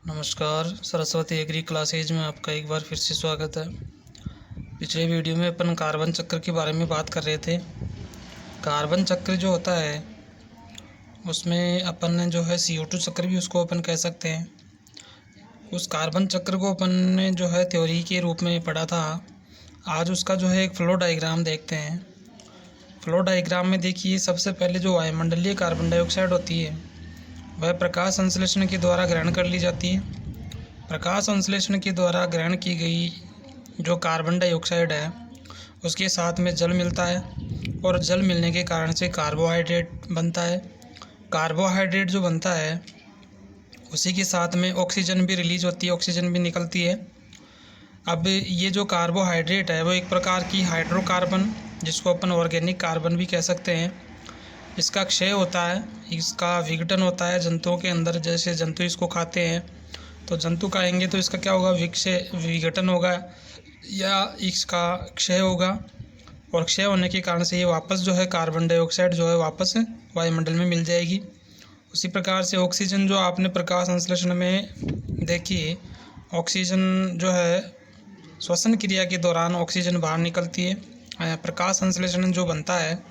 नमस्कार। Saraswati agree classes में आपका एक बार फिर से स्वागत है। पिछले वीडियो में अपन कार्बन चक्र के बारे में बात कर रहे थे। कार्बन चक्र जो होता है उसमें अपन ने जो है CO2 चक्र भी उसको अपन कह सकते हैं। उस कार्बन चक्र को अपन ने जो है थ्योरी के रूप में पढ़ा था। आज उसका जो है एक फ्लो डायग्राम देखते हैं। फ्लो डायग्राम में देखिए, सबसे पहले जो वायुमंडलीय कार्बन डाइऑक्साइड होती है वह प्रकाश संश्लेषण के द्वारा ग्रहण कर ली जाती है। प्रकाश संश्लेषण के द्वारा ग्रहण की गई जो कार्बन डाइऑक्साइड है उसके साथ में जल मिलता है और जल मिलने के कारण से कार्बोहाइड्रेट बनता है। कार्बोहाइड्रेट जो बनता है उसी के साथ में ऑक्सीजन भी रिलीज होती है, ऑक्सीजन भी निकलती है। अब ये जो कार्बोहाइड्रेट है वो एक प्रकार की हाइड्रोकार्बन, जिसको अपन ऑर्गेनिक कार्बन भी कह सकते हैं, इसका क्षय होता है, इसका विघटन होता है जंतुओं के अंदर। जैसे जंतु इसको खाते हैं तो जंतु खाएंगे तो इसका क्या होगा, विघटन होगा या इसका क्षय होगा, और क्षय होने के कारण से ये वापस जो है कार्बन डाइऑक्साइड जो है वापस वायुमंडल में मिल जाएगी। उसी प्रकार से ऑक्सीजन जो आपने प्रकाश संश्लेषण में देखी, ऑक्सीजन जो है श्वसन क्रिया के दौरान ऑक्सीजन बाहर निकलती है। प्रकाश संश्लेषण जो बनता है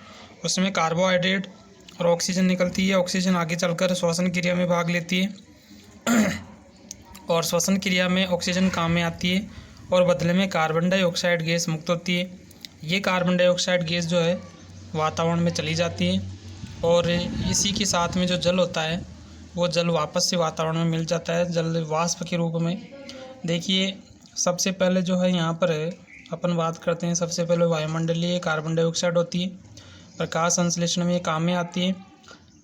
उसमें कार्बोहाइड्रेट और ऑक्सीजन निकलती है। ऑक्सीजन आगे चलकर श्वसन क्रिया में भाग लेती है और श्वसन क्रिया में ऑक्सीजन काम में आती है और बदले में कार्बन डाइऑक्साइड गैस मुक्त होती है। ये कार्बन डाइऑक्साइड गैस जो है वातावरण में चली जाती है और इसी के साथ में जो जल होता है वो जल वापस से वातावरण में मिल जाता है, जल वाष्प के रूप में। देखिए, सबसे पहले जो है यहाँ पर अपन बात करते हैं। सबसे पहले वायुमंडलीय कार्बन डाइऑक्साइड होती है, प्रकाश संश्लेषण में काम में आती है।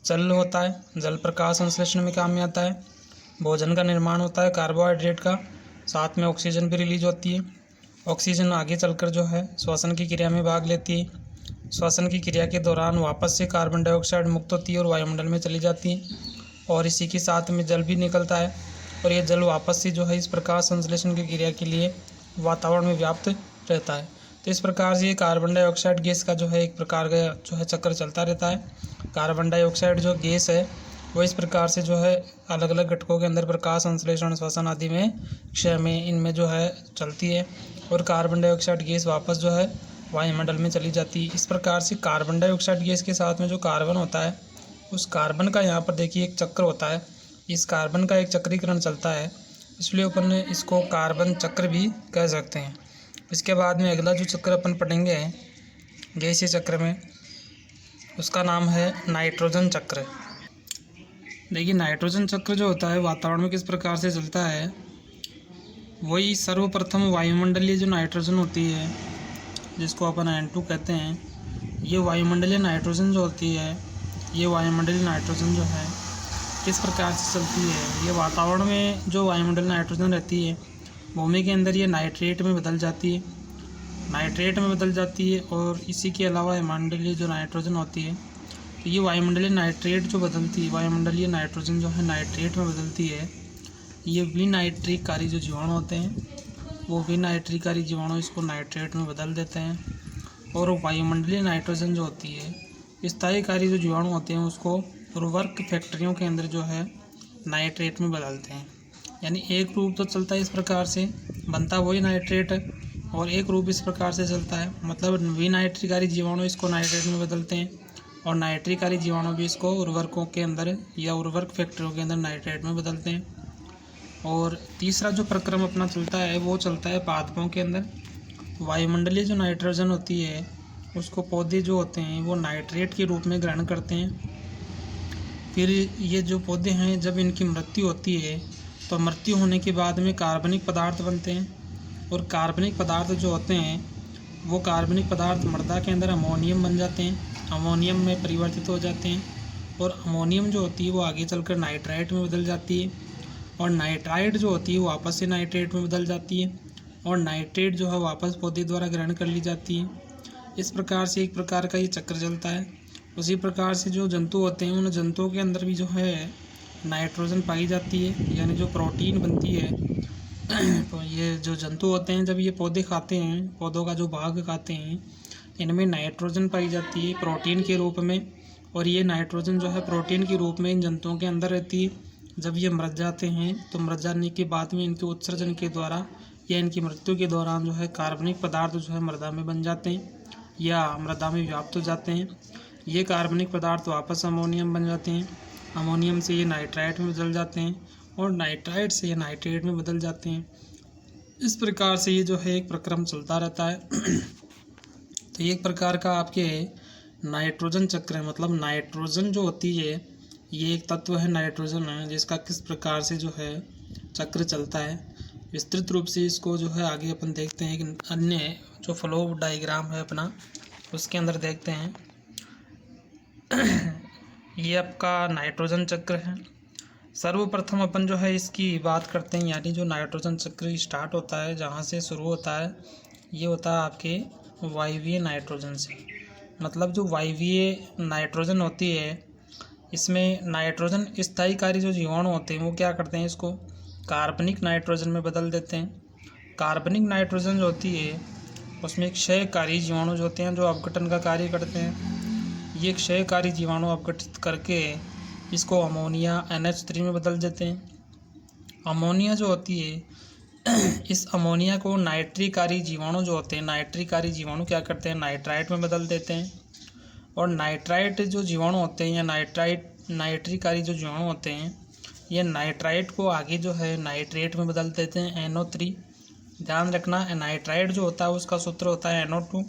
जल होता है, जल प्रकाश संश्लेषण में काम में आता है। भोजन का निर्माण होता है कार्बोहाइड्रेट का, साथ में ऑक्सीजन भी रिलीज होती है। ऑक्सीजन आगे चलकर जो है श्वसन की क्रिया में भाग लेती है। श्वसन की क्रिया के दौरान वापस से कार्बन डाइऑक्साइड मुक्त होती है और वायुमंडल में चली जाती है और इसी के साथ में जल भी निकलता है और ये जल वापस से जो है इस प्रकाश संश्लेषण की क्रिया के लिए वातावरण में व्याप्त रहता है। तो इस प्रकार से ये कार्बन डाइऑक्साइड गैस का जो है एक प्रकार का जो है चक्र चलता रहता है। कार्बन डाइऑक्साइड जो गैस है वो इस प्रकार से जो है अलग अलग घटकों के अंदर प्रकाश संश्लेषण, श्वसन आदि में, क्षय में, इनमें जो है चलती है और कार्बन डाइऑक्साइड गैस वापस जो है वायुमंडल में चली जाती है। इस प्रकार से कार्बन डाइऑक्साइड गैस के साथ में जो कार्बन होता है उस कार्बन का यहाँ पर देखिए एक चक्र होता है। इस कार्बन का एक चक्रीकरण चलता है, इसलिए अपन इसको कार्बन चक्र भी कह सकते हैं। इसके बाद में अगला जो चक्र अपन पढ़ेंगे गैसीय चक्र में, उसका नाम है नाइट्रोजन चक्र। देखिए, नाइट्रोजन चक्र जो होता है वातावरण में किस प्रकार से चलता है, वही सर्वप्रथम वायुमंडलीय जो नाइट्रोजन होती है जिसको अपन N2 कहते हैं, ये वायुमंडलीय नाइट्रोजन जो होती है, ये वायुमंडलीय नाइट्रोजन जो है किस प्रकार से चलती है। ये वातावरण में जो वायुमंडलीय नाइट्रोजन रहती है भूमि के अंदर ये नाइट्रेट में बदल जाती है, और इसी के अलावा वायुमंडलीय जो नाइट्रोजन होती है, तो ये वायुमंडलीय नाइट्रेट जो बदलती है, वायुमंडलीय नाइट्रोजन जो है नाइट्रेट में बदलती है। ये विनाइट्रिककारी जो जीवाणु होते हैं वो विनाइट्रिककारी जीवाणु इसको नाइट्रेट में बदल देते हैं और वायुमंडलीय नाइट्रोजन जो होती है, स्थायीकारी जो जीवाणु होते हैं उसको उर्वरक फैक्ट्रियों के अंदर जो है नाइट्रेट में बदलते हैं। यानी एक रूप तो चलता है इस प्रकार से, बनता वही नाइट्रेट है, और एक रूप इस प्रकार से चलता है, मतलब विनाइट्रिककारी जीवाणु इसको नाइट्रेट में बदलते हैं और नाइट्रिककारी जीवाणु भी इसको उर्वरकों के अंदर या उर्वरक फैक्ट्रियों के अंदर नाइट्रेट में बदलते हैं। और तीसरा जो प्रक्रम अपना चलता है वो चलता है पादपों के अंदर। वायुमंडलीय जो नाइट्रोजन होती है उसको पौधे जो होते हैं वो नाइट्रेट के रूप में ग्रहण करते हैं। फिर ये जो पौधे हैं जब इनकी मृत्यु होती है तो मृत्यु होने के बाद में कार्बनिक पदार्थ बनते हैं, और कार्बनिक पदार्थ जो होते हैं वो कार्बनिक पदार्थ मृदा के अंदर अमोनियम बन जाते हैं, अमोनियम में परिवर्तित हो जाते हैं, और अमोनियम जो होती है वो आगे चलकर नाइट्राइट में बदल जाती है, और नाइट्राइट जो होती है वो वापस से नाइट्रेट में बदल जाती है, और नाइट्रेट जो है वापस पौधे द्वारा ग्रहण कर ली जाती है। इस प्रकार से एक प्रकार का ये चक्र चलता है। उसी प्रकार से जो जंतु होते हैं उन जंतुओं के अंदर भी जो है नाइट्रोजन पाई जाती है, यानी जो प्रोटीन बनती है। तो ये जो जंतु होते हैं जब ये पौधे खाते हैं, पौधों का जो भाग खाते हैं, इनमें नाइट्रोजन पाई जाती है प्रोटीन के रूप में, और ये नाइट्रोजन जो है प्रोटीन के रूप में इन जंतुओं के अंदर रहती है। जब ये मर जाते हैं तो मर जाने के बाद में इनके उत्सर्जन के द्वारा या इनकी मृत्यु के दौरान जो है कार्बनिक पदार्थ जो है मृदा में बन जाते हैं या मृदा में व्याप्त हो जाते हैं। ये कार्बनिक पदार्थ वापस अमोनियम बन जाते हैं। अमोनियम से ये नाइट्राइट में बदल जाते हैं और नाइट्राइट से ये नाइट्रेट में बदल जाते हैं। इस प्रकार से ये जो है एक प्रक्रम चलता रहता है। तो ये एक प्रकार का आपके नाइट्रोजन चक्र है। मतलब नाइट्रोजन जो होती है ये एक तत्व है, नाइट्रोजन है, जिसका किस प्रकार से जो है चक्र चलता है। विस्तृत रूप से इसको जो है आगे अपन देखते हैं कि अन्य जो फ्लो डायग्राम है अपना उसके अंदर देखते हैं। ये आपका नाइट्रोजन चक्र है। सर्वप्रथम अपन जो है इसकी बात करते हैं, यानी जो नाइट्रोजन चक्र स्टार्ट होता है, जहाँ से शुरू होता है, ये होता है आपके वायवीय नाइट्रोजन से। मतलब जो वायवीय नाइट्रोजन होती है, इसमें नाइट्रोजन स्थायीकारी जो जीवाणु होते हैं वो क्या करते हैं, इसको कार्बनिक नाइट्रोजन में बदल देते हैं। कार्बनिक नाइट्रोजन जो होती है उसमें एक क्षयकारी जीवाणु जो होते हैं जो अपघटन का कार्य करते हैं। ये क्षयकारी जीवाणु अपघटित करके इसको अमोनिया NH3 में बदल देते हैं। अमोनिया जो होती है इस अमोनिया को नाइट्रिकारी जीवाणु जो होते हैं, नाइट्रिकारी जीवाणु क्या करते हैं, नाइट्राइट में बदल देते हैं। और नाइट्राइट जो जीवाणु होते हैं या नाइट्रिकारी जो जीवाणु होते हैं, ये नाइट्राइट को आगे जो है नाइट्रेट में बदल देते हैं, NO3। ध्यान रखना, नाइट्राइट जो होता है उसका सूत्र होता है NO2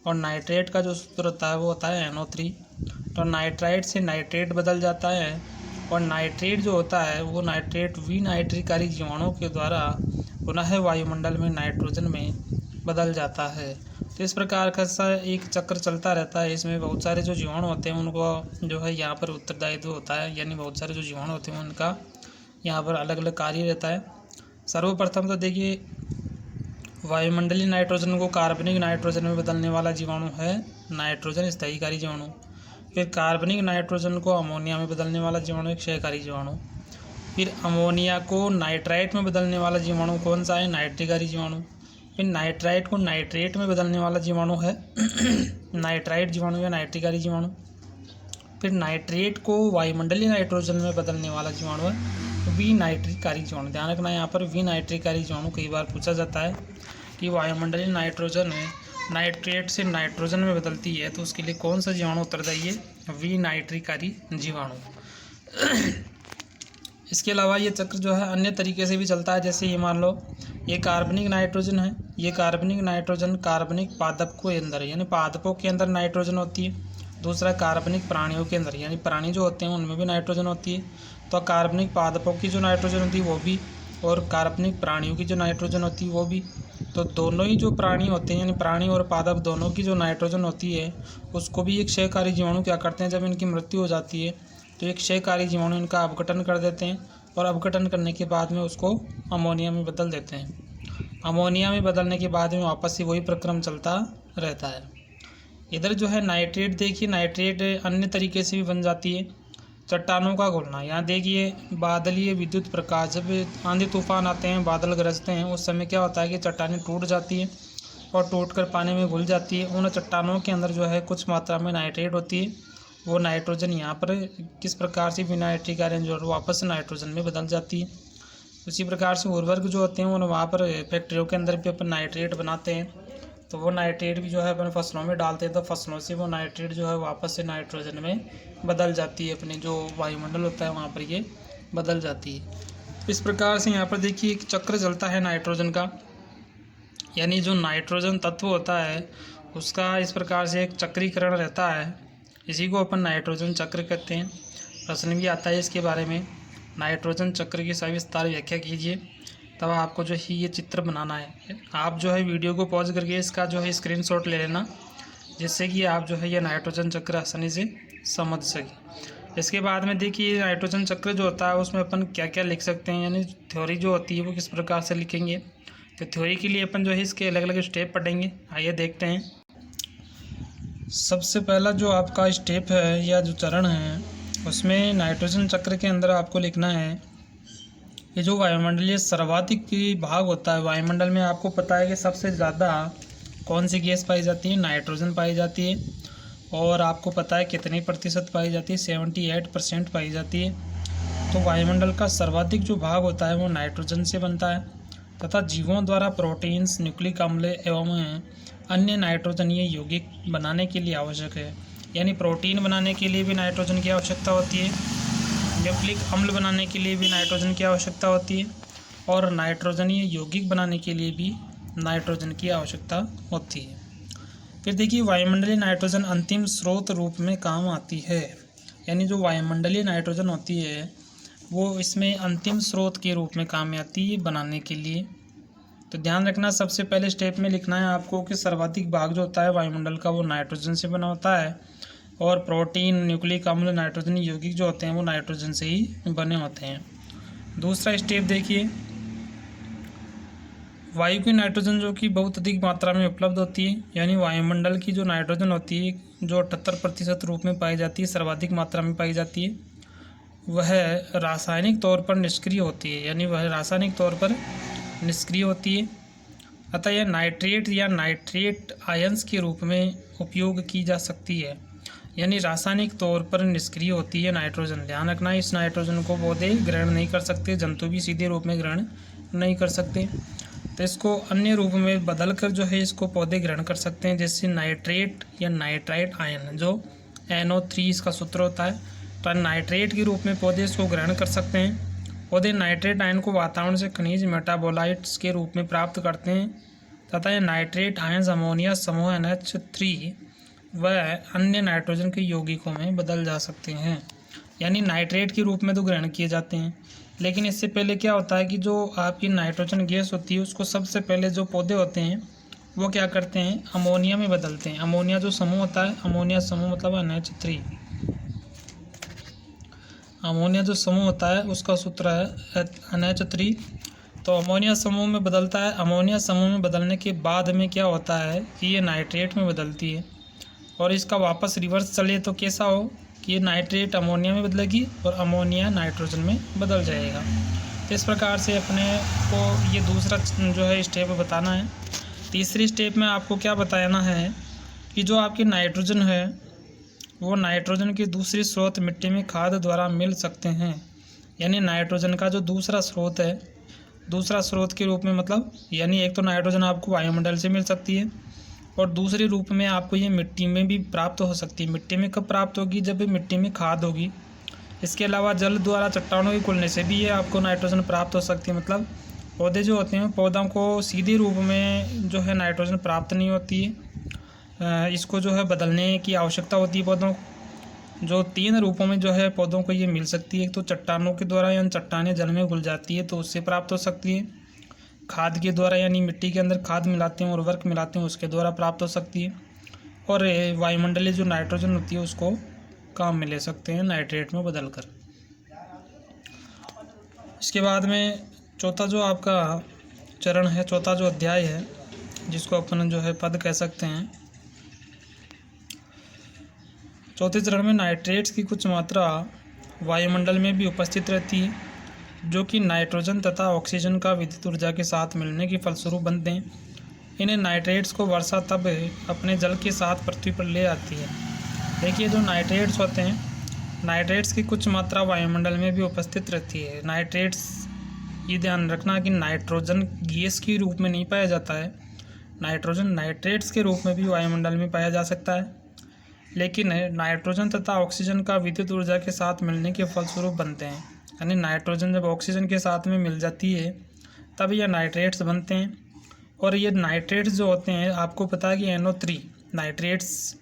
और नाइट्रेट का जो सूत्र होता है वो होता है NO3। तो नाइट्राइट से नाइट्रेट बदल जाता है और नाइट्रेट जो होता है वो नाइट्रेट विनाइट्रिकारी जीवाणुओं के द्वारा पुनः वायुमंडल में नाइट्रोजन में बदल जाता है। तो इस प्रकार का सा एक चक्र चलता रहता है। इसमें बहुत सारे जो जीवाणु होते हैं उनको जो है यहाँ पर उत्तरदायित्व होता है, यानी बहुत सारे जो जीवाणु होते हैं उनका यहाँ पर अलग अलग कार्य रहता है। सर्वप्रथम तो देखिए, वायुमंडलीय नाइट्रोजन को कार्बनिक नाइट्रोजन में बदलने वाला जीवाणु है नाइट्रोजन स्थायीकारी जीवाणु। फिर कार्बनिक नाइट्रोजन को अमोनिया में बदलने वाला जीवाणु एक क्षयकारी जीवाणु। फिर अमोनिया को नाइट्राइट में बदलने वाला जीवाणु कौन सा है, नाइट्रिकारी जीवाणु। फिर नाइट्राइट को नाइट्रेट में बदलने वाला जीवाणु है नाइट्राइट जीवाणु या नाइट्रिकारी जीवाणु। फिर नाइट्रेट को वायुमंडलीय नाइट्रोजन में बदलने वाला जीवाणु है विनाइट्रिकारी जीवाणु। ध्यान रखना, यहाँ पर विनाइट्रिकारी जीवाणु कई बार पूछा जाता है कि वायुमंडलीय नाइट्रोजन है नाइट्रेट से नाइट्रोजन में बदलती है, तो उसके लिए कौन सा जीवाणु उत्तरदायी है, विनाइट्रिकारी जीवाणु। इसके अलावा ये चक्र जो है अन्य तरीके से भी चलता है। जैसे ये मान लो ये कार्बनिक नाइट्रोजन है, ये कार्बनिक नाइट्रोजन कार्बनिक पादप के अंदर यानी पादपों के अंदर नाइट्रोजन होती है। दूसरा कार्बनिक प्राणियों के अंदर, यानी प्राणी जो होते हैं उनमें भी नाइट्रोजन होती है। तो कार्बनिक पादपों की जो नाइट्रोजन होती है वो भी, और कार्बनिक प्राणियों की जो नाइट्रोजन होती है वो भी। तो दोनों ही जो प्राणी होते हैं यानी प्राणी और पादप दोनों की जो नाइट्रोजन होती है उसको भी एक क्षयकारी जीवाणु क्या करते हैं, जब इनकी मृत्यु हो जाती है तो एक क्षयकारी जीवाणु इनका अपघटन कर देते हैं और अपघटन करने के बाद में उसको अमोनिया में बदल देते हैं। अमोनिया में बदलने के बाद में वापस से वही प्रक्रम चलता रहता है। इधर जो है नाइट्रेट, देखिए नाइट्रेट अन्य तरीके से भी बन जाती है। चट्टानों का घुलना, यहाँ देखिए बादलीय विद्युत प्रकाश, जब आंधी तूफान आते हैं बादल गरजते हैं उस समय क्या होता है कि चट्टानें टूट जाती हैं और टूटकर पानी में घुल जाती है। उन चट्टानों के अंदर जो है कुछ मात्रा में नाइट्रेट होती है। वो नाइट्रोजन यहाँ पर किस प्रकार से विनाइट्रिकारी जो वापस नाइट्रोजन में बदल जाती है। उसी प्रकार से उर्वरक जो होते हैं वहाँ पर फैक्ट्रियों के अंदर भी अपन नाइट्रेट बनाते हैं, तो वो नाइट्रेट भी जो है अपन फसलों में डालते हैं, तो फसलों से वो नाइट्रेट जो है वापस से नाइट्रोजन में बदल जाती है। अपने जो वायुमंडल होता है वहाँ पर ये बदल जाती है। इस प्रकार से यहाँ पर देखिए एक चक्र चलता है नाइट्रोजन का, यानी जो नाइट्रोजन तत्व होता है उसका इस प्रकार से एक चक्रीकरण रहता है। इसी को अपन नाइट्रोजन चक्र कहते हैं। प्रश्न भी आता है इसके बारे में, नाइट्रोजन चक्र की सविस्तार व्याख्या कीजिए। तब आपको जो है ये चित्र बनाना है। आप जो है वीडियो को पॉज करके इसका जो है स्क्रीनशॉट ले लेना, जिससे कि आप जो है ये नाइट्रोजन चक्र आसानी से समझ सकें। इसके बाद में देखिए नाइट्रोजन चक्र जो होता है उसमें अपन क्या क्या लिख सकते हैं, यानी थ्योरी जो होती है वो किस प्रकार से लिखेंगे। तो थ्योरी के लिए अपन जो है इसके अलग अलग स्टेप पढ़ेंगे। आइए देखते हैं। सबसे पहला जो आपका स्टेप है या जो चरण है उसमें नाइट्रोजन चक्र के अंदर आपको लिखना है ये जो वायुमंडलीय सर्वाधिक भाग होता है। वायुमंडल में आपको पता है कि सबसे ज़्यादा कौन सी गैस पाई जाती है, नाइट्रोजन पाई जाती है। और आपको पता है कितनी प्रतिशत पाई जाती है, 78% पाई जाती है। तो वायुमंडल का सर्वाधिक जो भाग होता है वो नाइट्रोजन से बनता है तथा जीवों द्वारा प्रोटीन्स, न्यूक्लिक अम्ल एवं अन्य नाइट्रोजनीय यौगिक बनाने के लिए आवश्यक है। यानी प्रोटीन बनाने के लिए भी नाइट्रोजन की आवश्यकता होती है, न्यूक्लिक अम्ल बनाने के लिए भी नाइट्रोजन की आवश्यकता होती है और नाइट्रोजनीय यौगिक बनाने के लिए भी नाइट्रोजन की आवश्यकता होती है। फिर देखिए वायुमंडलीय नाइट्रोजन अंतिम स्रोत रूप में काम आती है। यानी जो वायुमंडलीय नाइट्रोजन होती है वो इसमें अंतिम स्रोत के रूप में काम आती है बनाने के लिए। तो ध्यान रखना, सबसे पहले स्टेप में लिखना है आपको कि सर्वाधिक भाग जो होता है वायुमंडल का वो नाइट्रोजन से बना होता है और प्रोटीन, न्यूक्लिक अम्ल, नाइट्रोजन यौगिक जो होते हैं वो नाइट्रोजन से ही बने होते हैं। दूसरा स्टेप देखिए, वायु की नाइट्रोजन जो कि बहुत अधिक मात्रा में उपलब्ध होती है। यानी वायुमंडल की जो नाइट्रोजन होती है जो 78% रूप में पाई जाती है, सर्वाधिक मात्रा में पाई जाती है, वह रासायनिक तौर पर निष्क्रिय होती है। यानी वह रासायनिक तौर पर निष्क्रिय होती है, अतः यह नाइट्रेट या नाइट्रेट आयंस के रूप में उपयोग की जा सकती है। यानी रासायनिक तौर पर निष्क्रिय होती है नाइट्रोजन। ध्यान रखना, इस नाइट्रोजन को पौधे ग्रहण नहीं कर सकते, जंतु भी सीधे रूप में ग्रहण नहीं कर सकते, तो इसको अन्य रूप में बदल कर जो है इसको पौधे ग्रहण कर सकते हैं, जैसे नाइट्रेट या नाइट्राइट आयन जो NO3 इसका सूत्र होता है। तो नाइट्रेट के रूप में पौधे इसको ग्रहण कर सकते हैं। पौधे नाइट्रेट आयन को वातावरण से खनिज मेटाबोलाइट्स के रूप में प्राप्त करते हैं तथा ये नाइट्रेट आयन अमोनिया समूह NH3 व अन्य नाइट्रोजन के यौगिकों में बदल जा सकते हैं। यानी नाइट्रेट के रूप में तो ग्रहण किए जाते हैं, लेकिन इससे पहले क्या होता है कि जो आपकी नाइट्रोजन गैस होती है उसको सबसे पहले जो पौधे होते हैं वो क्या करते हैं, अमोनिया में बदलते हैं। अमोनिया जो समूह होता है, अमोनिया समूह मतलब NH3, अमोनिया जो समूह होता है उसका सूत्र है NH3। तो अमोनिया समूह में बदलता है। अमोनिया समूह में बदलने के बाद में क्या होता है कि ये नाइट्रेट में बदलती है और इसका वापस रिवर्स चले तो कैसा हो कि ये नाइट्रेट अमोनिया में बदलेगी और अमोनिया नाइट्रोजन में बदल जाएगा। तो इस प्रकार से अपने को ये दूसरा जो है स्टेप बताना है। तीसरी स्टेप में आपको क्या बताना है कि जो आपकी नाइट्रोजन है वो नाइट्रोजन के दूसरे स्रोत मिट्टी में खाद द्वारा मिल सकते हैं। यानी नाइट्रोजन का जो दूसरा स्रोत है, दूसरा स्रोत के रूप में मतलब यानी एक तो नाइट्रोजन आपको वायुमंडल से मिल सकती है और दूसरे रूप में आपको ये मिट्टी में भी प्राप्त हो सकती है। मिट्टी में कब प्राप्त होगी, जब मिट्टी में खाद होगी। इसके अलावा जल द्वारा चट्टानों के घुलने से भी ये आपको नाइट्रोजन प्राप्त हो सकती है। मतलब पौधे जो होते हैं, पौधों को सीधे रूप में जो है नाइट्रोजन प्राप्त नहीं होती है, इसको जो है बदलने की आवश्यकता होती है पौधों जो 3 रूपों में जो है पौधों को ये मिल सकती है। एक तो चट्टानों के द्वारा, यानी चट्टानें जल में घुल जाती है तो उससे प्राप्त हो सकती है। खाद के द्वारा, यानी मिट्टी के अंदर खाद मिलाते हैं, उर्वरक मिलाते हैं, उसके द्वारा प्राप्त हो सकती है। और वायुमंडलीय जो नाइट्रोजन होती है उसको काम में ले सकते हैं नाइट्रेट में बदलकर। इसके बाद में चौथा जो आपका चरण है, चौथा जो अध्याय है जिसको अपन जो है पद कह सकते हैं, चौथे चरण में नाइट्रेट्स की कुछ मात्रा वायुमंडल में भी उपस्थित रहती है जो कि नाइट्रोजन तथा ऑक्सीजन का विद्युत ऊर्जा के साथ मिलने के फलस्वरूप बनते हैं। इन्हें नाइट्रेट्स को वर्षा तब अपने जल के साथ पृथ्वी पर ले आती है। देखिए जो नाइट्रेट्स होते हैं, नाइट्रेट्स की कुछ मात्रा वायुमंडल में भी उपस्थित रहती है। नाइट्रेट्स, ये ध्यान रखना कि नाइट्रोजन गैस के रूप में नहीं पाया जाता है, नाइट्रोजन नाइट्रेट्स के रूप में भी वायुमंडल में पाया जा सकता है, लेकिन नाइट्रोजन तथा ऑक्सीजन का विद्युत ऊर्जा के साथ मिलने के फलस्वरूप बनते हैं। यानी नाइट्रोजन जब ऑक्सीजन के साथ में मिल जाती है तब यह नाइट्रेट्स बनते हैं। और ये नाइट्रेट्स जो होते हैं, आपको पता है कि NO3 नाइट्रेट्स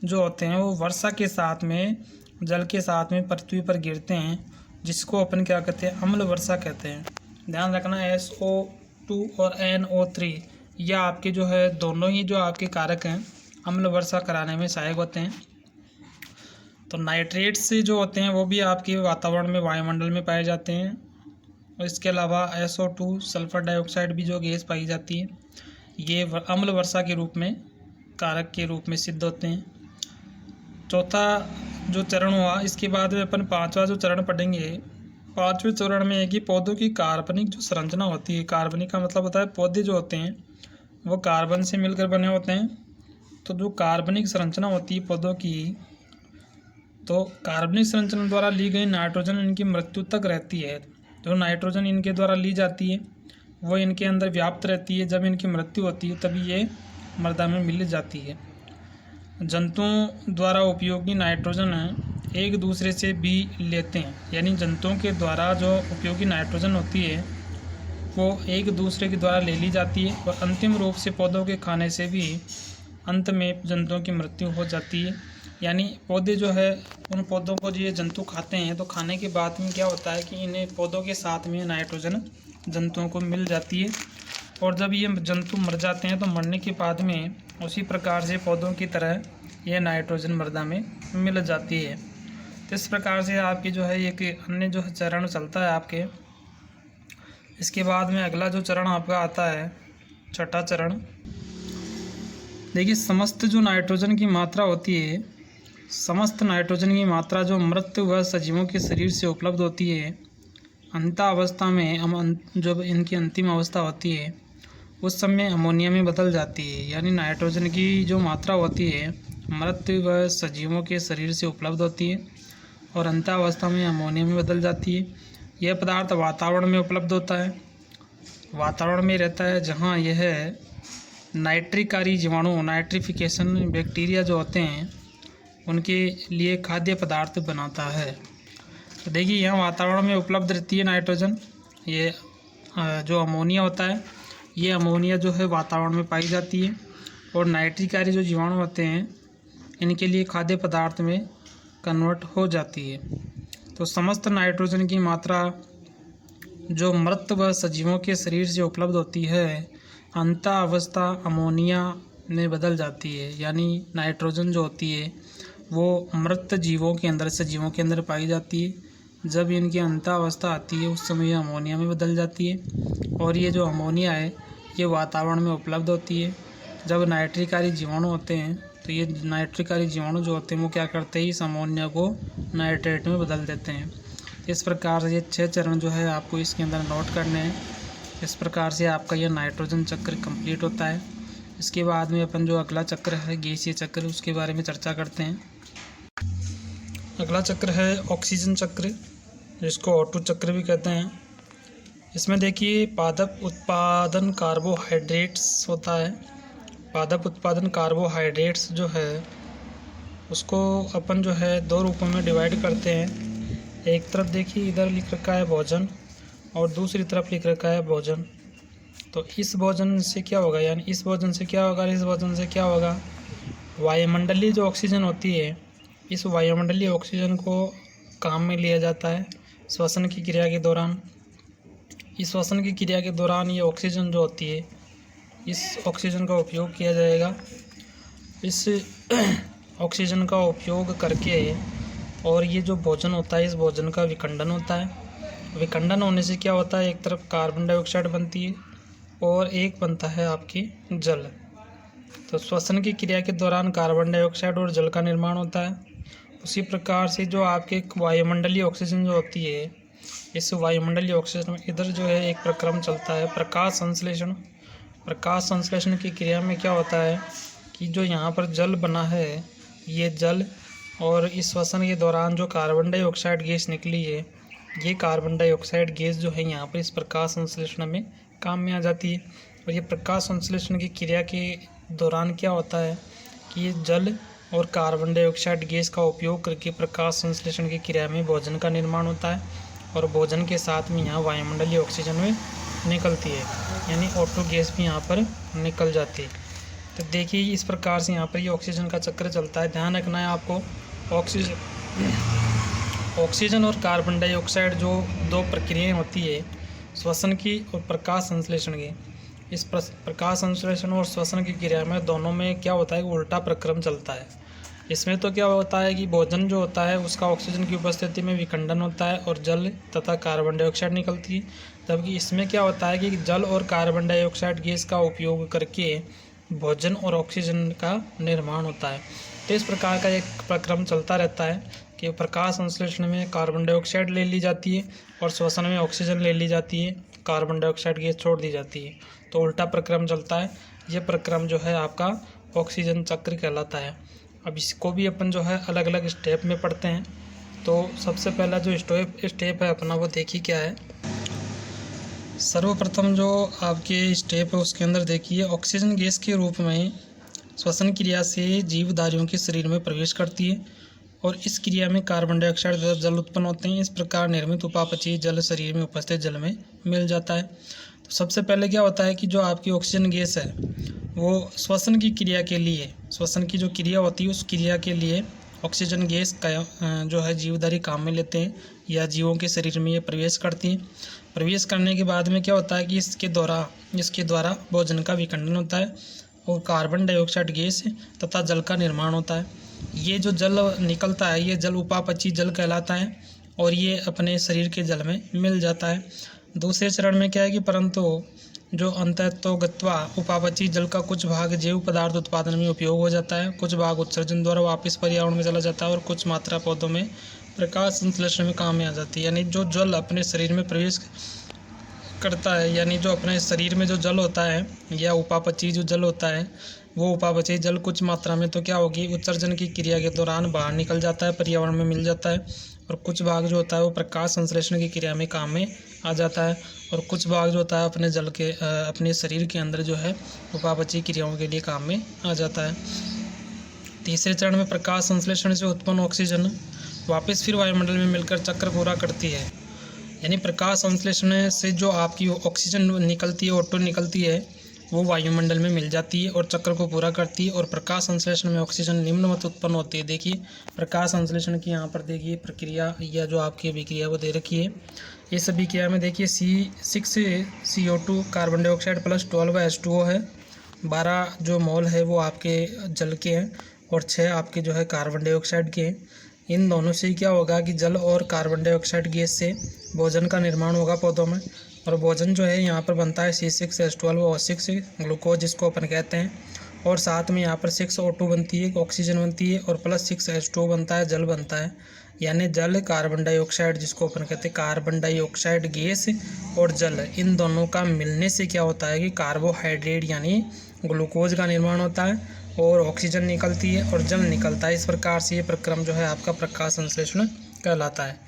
जो होते हैं वो वर्षा के साथ में, जल के साथ में पृथ्वी पर गिरते हैं, जिसको अपन क्या कहते हैं, अम्ल वर्षा कहते हैं। ध्यान रखना, SO2 और NO3 यह आपके जो है दोनों ही जो आपके कारक हैं अम्ल वर्षा कराने में सहायक होते हैं। तो नाइट्रेट्स जो होते हैं वो भी आपके वातावरण में, वायुमंडल में पाए जाते हैं। और इसके अलावा SO2 सल्फर डाइऑक्साइड भी जो गैस पाई जाती है, ये अम्ल वर्षा के रूप में, कारक के रूप में सिद्ध होते हैं। चौथा जो चरण हुआ, इसके बाद में अपन पांचवा जो चरण पढ़ेंगे। पांचवें चरण में है कि पौधों की कार्बनिक जो संरचना होती है, कार्बनिक का मतलब होता है पौधे जो होते हैं वो कार्बन से मिलकर बने होते हैं। तो जो कार्बनिक संरचना होती है पौधों की, तो कार्बनिक संरचना द्वारा ली गई नाइट्रोजन इनकी मृत्यु तक रहती है। जो नाइट्रोजन इनके द्वारा ली जाती है वो इनके अंदर व्याप्त रहती है। जब इनकी मृत्यु होती है तभी ये मृदा में मिल जाती है। जंतुओं द्वारा उपयोगी नाइट्रोजन एक दूसरे से भी लेते हैं, यानी जंतुओं के द्वारा जो उपयोगी नाइट्रोजन होती है वो एक दूसरे के द्वारा ले ली जाती है और अंतिम रूप से पौधों के खाने से भी अंत में जंतुओं की मृत्यु हो जाती है। यानी पौधे जो है उन पौधों को जो ये जंतु खाते हैं तो खाने के बाद में क्या होता है कि इन्हें पौधों के साथ में नाइट्रोजन जंतुओं को मिल जाती है और जब ये जंतु मर जाते हैं तो मरने के बाद में उसी प्रकार से पौधों की तरह ये नाइट्रोजन मृदा में मिल जाती है। तो इस प्रकार से आपकी जो है एक अन्य जो चरण चलता है आपके। इसके बाद में अगला जो चरण आपका आता है छठा चरण। देखिए, समस्त जो नाइट्रोजन की मात्रा होती है, समस्त नाइट्रोजन की मात्रा जो मृत व सजीवों के शरीर से उपलब्ध होती है, अंतावस्था में जब इनकी अंतिम अवस्था होती है उस समय अमोनिया में बदल जाती है। यानी नाइट्रोजन की जो मात्रा होती है मृत व सजीवों के शरीर से उपलब्ध होती है और अंतावस्था में अमोनिया में बदल जाती है। यह पदार्थ वातावरण में उपलब्ध होता है, वातावरण में रहता है, जहाँ यह नाइट्रिकारी जीवाणु, नाइट्रिफिकेशन बैक्टीरिया जो होते हैं उनके लिए खाद्य पदार्थ बनाता है। तो देखिए, यहाँ वातावरण में उपलब्ध रहती है नाइट्रोजन। ये जो अमोनिया होता है, ये अमोनिया जो है वातावरण में पाई जाती है और नाइट्रिकारी जो जीवाणु होते हैं इनके लिए खाद्य पदार्थ में कन्वर्ट हो जाती है। तो समस्त नाइट्रोजन की मात्रा जो मृत व सजीवों के शरीर से उपलब्ध होती है अंतावस्था अमोनिया में बदल जाती है। यानी नाइट्रोजन जो होती है वो मृत जीवों के अंदर, सजीवों के अंदर पाई जाती है। जब इनकी अंतावस्था आती है उस समय ये अमोनिया में बदल जाती है और ये जो अमोनिया है ये वातावरण में उपलब्ध होती है। जब नाइट्रिकारी जीवाणु होते हैं तो ये नाइट्रिकारी जीवाणु जो होते हैं वो क्या करते हैं, इस अमोनिया को नाइट्रेट में बदल देते हैं। इस प्रकार से ये 6 चरण जो है आपको इसके अंदर नोट करने हैं। इस प्रकार से आपका यह नाइट्रोजन चक्र कंप्लीट होता है। इसके बाद में अपन जो अगला चक्र है गैसीय चक्र, उसके बारे में चर्चा करते हैं। अगला चक्र है ऑक्सीजन चक्र, जिसको O2 चक्र भी कहते हैं। इसमें देखिए पादप उत्पादन कार्बोहाइड्रेट्स होता है। पादप उत्पादन कार्बोहाइड्रेट्स जो है उसको अपन जो है 2 रूपों में डिवाइड करते हैं। एक तरफ देखिए इधर लिख रखा है भोजन और दूसरी तरफ लिख रखा है भोजन। तो इस भोजन से क्या होगा, यानी इस भोजन से क्या होगा, इस भोजन से क्या होगा, वायुमंडलीय जो ऑक्सीजन होती है इस वायुमंडलीय ऑक्सीजन को काम में लिया जाता है श्वसन की क्रिया के दौरान। इस श्वसन की क्रिया के दौरान ये ऑक्सीजन जो होती है इस ऑक्सीजन का उपयोग किया जाएगा। इस ऑक्सीजन का उपयोग करके और ये जो भोजन होता है इस भोजन का विखंडन होता है। विखंडन होने से क्या होता है, एक तरफ कार्बन डाइऑक्साइड बनती है और एक बनता है आपकी जल। तो श्वसन की क्रिया के दौरान कार्बन डाइऑक्साइड और जल का निर्माण होता है। उसी प्रकार से जो आपके वायुमंडलीय ऑक्सीजन जो होती है इस वायुमंडलीय ऑक्सीजन में इधर जो है एक प्रक्रम चलता है प्रकाश संश्लेषण। प्रकाश संश्लेषण की क्रिया में क्या होता है कि जो यहाँ पर जल बना है ये जल और इस श्वसन के दौरान जो कार्बन डाइऑक्साइड गैस निकली है ये कार्बन डाइऑक्साइड गैस जो है यहाँ पर इस प्रकाश संश्लेषण में काम में आ जाती है। और ये प्रकाश संश्लेषण की क्रिया के दौरान क्या होता है कि ये जल और कार्बन डाइऑक्साइड गैस का उपयोग करके प्रकाश संश्लेषण की क्रिया में भोजन का निर्माण होता है और भोजन के साथ में यहाँ वायुमंडलीय ऑक्सीजन में निकलती है, यानी O2 गैस भी यहाँ पर निकल जाती है। तो देखिए इस प्रकार से यहाँ पर ये ऑक्सीजन का चक्र चलता है। ध्यान रखना है आपको, ऑक्सीजन और कार्बन डाइऑक्साइड जो 2 प्रक्रियाएँ होती है श्वसन की और प्रकाश संश्लेषण की, इस प्रकाश संश्लेषण और श्वसन की क्रिया में दोनों में क्या होता है कि उल्टा प्रक्रम चलता है। इसमें तो क्या होता है कि भोजन जो होता है उसका ऑक्सीजन की उपस्थिति में विखंडन होता है और जल तथा कार्बन डाइऑक्साइड निकलती है, जबकि इसमें क्या होता है कि जल और कार्बन डाइऑक्साइड गैस का उपयोग करके भोजन और ऑक्सीजन का निर्माण होता है। तो इस प्रकार का एक प्रक्रम चलता रहता है कि प्रकाश संश्लेषण में कार्बन डाइऑक्साइड ले ली जाती है और श्वसन में ऑक्सीजन ले ली जाती है, कार्बन डाइऑक्साइड गैस छोड़ दी जाती है। तो उल्टा प्रक्रम चलता है। ये प्रक्रम जो है आपका ऑक्सीजन चक्र कहलाता है। अब इसको भी अपन जो है अलग अलग स्टेप में पढ़ते हैं। तो सबसे पहला जो स्टेप है अपना वो देखिए क्या है। सर्वप्रथम जो आपके स्टेप है उसके अंदर देखिए, ऑक्सीजन गैस के रूप में श्वसन क्रिया से जीवधारियों के शरीर में प्रवेश करती है और इस क्रिया में कार्बन डाइऑक्साइड तथा जल उत्पन्न होते हैं। इस प्रकार निर्मित उपापचयी जल शरीर में उपस्थित जल में मिल जाता है। तो सबसे पहले क्या होता है कि जो आपकी ऑक्सीजन गैस है वो श्वसन की क्रिया के लिए, श्वसन की जो क्रिया होती है उस क्रिया के लिए ऑक्सीजन गैस का जो है जीवधारी काम में लेते हैं या जीवों के शरीर में ये प्रवेश करती हैं। प्रवेश करने के बाद में क्या होता है कि इसके द्वारा भोजन का विखंडन होता है और कार्बन डाइऑक्साइड गैस तथा जल का निर्माण होता है। ये जो जल निकलता है ये जल उपापचयी जल कहलाता है और ये अपने शरीर के जल में मिल जाता है। दूसरे चरण में क्या है कि परंतु जो अंततोगत्वा उपापचयी जल का कुछ भाग जैव पदार्थ उत्पादन में उपयोग हो जाता है, कुछ भाग उत्सर्जन द्वारा वापस पर्यावरण में चला जाता है और कुछ मात्रा पौधों में प्रकाश संश्लेषण में काम में आ जाती है। यानी जो जल अपने शरीर में प्रवेश करता है, यानी जो अपने शरीर में जो जल होता है या उपापचयी जो जल होता है वो उपापचयी जल कुछ मात्रा में तो क्या होगी, उत्सर्जन की क्रिया के दौरान बाहर निकल जाता है, पर्यावरण में मिल जाता है और कुछ भाग जो होता है वो प्रकाश संश्लेषण की क्रिया में काम में आ जाता है और कुछ भाग जो होता है अपने शरीर के अंदर जो है उपापचयी क्रियाओं के लिए काम में आ जाता है। तीसरे चरण में प्रकाश संश्लेषण से उत्पन्न ऑक्सीजन वापस फिर वायुमंडल में मिलकर चक्र पूरा करती है। यानी प्रकाश संश्लेषण से जो आपकी ऑक्सीजन निकलती है, O2 निकलती है, वो वायुमंडल में मिल जाती है और चक्र को पूरा करती है और प्रकाश संश्लेषण में ऑक्सीजन निम्नवत उत्पन्न होती है। देखिए प्रकाश संश्लेषण की यहाँ पर देखिए प्रक्रिया या जो आपकी अभिक्रिया वो दे रखी है। इस अभिक्रिया में देखिए C6CO2 carbon dioxide plus 12 H2O है, 12 जो मोल है वो आपके जल के हैं और 6 आपके जो है कार्बन डाइऑक्साइड के हैं। इन दोनों से क्या होगा कि जल और कार्बन डाइऑक्साइड गैस से भोजन का निर्माण होगा पौधों में और भोजन जो है यहाँ पर बनता है C6H12 और 6 ग्लूकोज जिसको अपन कहते हैं और साथ में यहाँ पर 6 O2 बनती है, ऑक्सीजन बनती है और प्लस 6 H2O बनता है, जल बनता है। यानी जल कार्बन डाइऑक्साइड जिसको अपन कहते हैं कार्बन डाइऑक्साइड गैस और जल, इन दोनों का मिलने से क्या होता है कि कार्बोहाइड्रेट यानी ग्लूकोज का निर्माण होता है और ऑक्सीजन निकलती है और जल निकलता है। इस प्रकार से ये प्रक्रम जो है आपका प्रकाश संश्लेषण कहलाता है।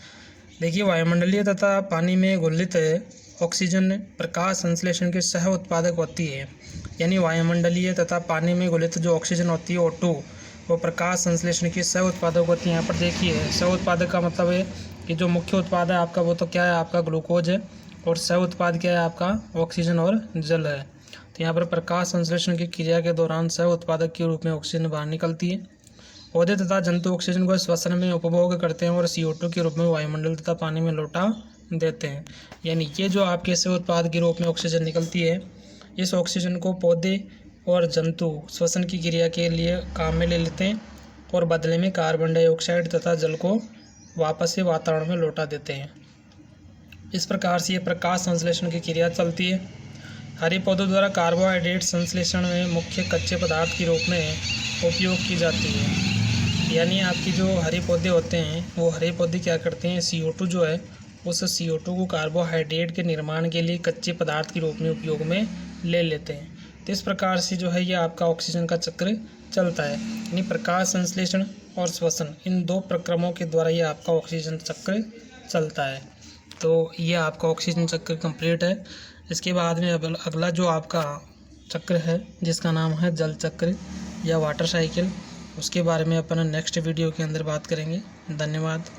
देखिए वायुमंडलीय तथा पानी में घुलित ऑक्सीजन प्रकाश संश्लेषण के सह उत्पादक होती है। यानी वायुमंडलीय तथा पानी में घुलित जो ऑक्सीजन होती है O2 वो प्रकाश संश्लेषण की सह उत्पादक होती है। यहाँ पर देखिए सह उत्पादक का मतलब है कि जो मुख्य उत्पाद है आपका वो तो क्या है, आपका ग्लूकोज है और सह उत्पाद क्या है, आपका ऑक्सीजन और जल है। तो यहाँ पर प्रकाश संश्लेषण की क्रिया के दौरान सह उत्पादक के रूप में ऑक्सीजन बाहर निकलती है। पौधे तथा जंतु ऑक्सीजन को श्वसन में उपभोग करते हैं और CO2 के रूप में वायुमंडल तथा पानी में लौटा देते हैं। यानी ये जो आपके सह उत्पाद के रूप में ऑक्सीजन निकलती है, इस ऑक्सीजन को पौधे और जंतु श्वसन की क्रिया के लिए काम में ले लेते हैं और बदले में कार्बन डाइऑक्साइड तथा जल को वापस से वातावरण में लौटा देते हैं। इस प्रकार से ये प्रकाश संश्लेषण की क्रिया चलती है। हरे पौधों द्वारा कार्बोहाइड्रेट संश्लेषण में मुख्य कच्चे पदार्थ के रूप में उपयोग की जाती है। यानी आपकी जो हरे पौधे होते हैं वो हरे पौधे क्या करते हैं, CO2 जो है उस CO2 को कार्बोहाइड्रेट के निर्माण के लिए कच्चे पदार्थ के रूप में उपयोग में ले लेते हैं। तो इस प्रकार से जो है ये आपका ऑक्सीजन का चक्र चलता है। यानी प्रकाश संश्लेषण और श्वसन इन दो प्रक्रमों के द्वारा ये आपका ऑक्सीजन चक्र चलता है। तो ये आपका ऑक्सीजन चक्र कंप्लीट है। इसके बाद में अगला जो आपका चक्र है जिसका नाम है जल चक्र या वाटर साइकिल, उसके बारे में अपन नेक्स्ट वीडियो के अंदर बात करेंगे। धन्यवाद।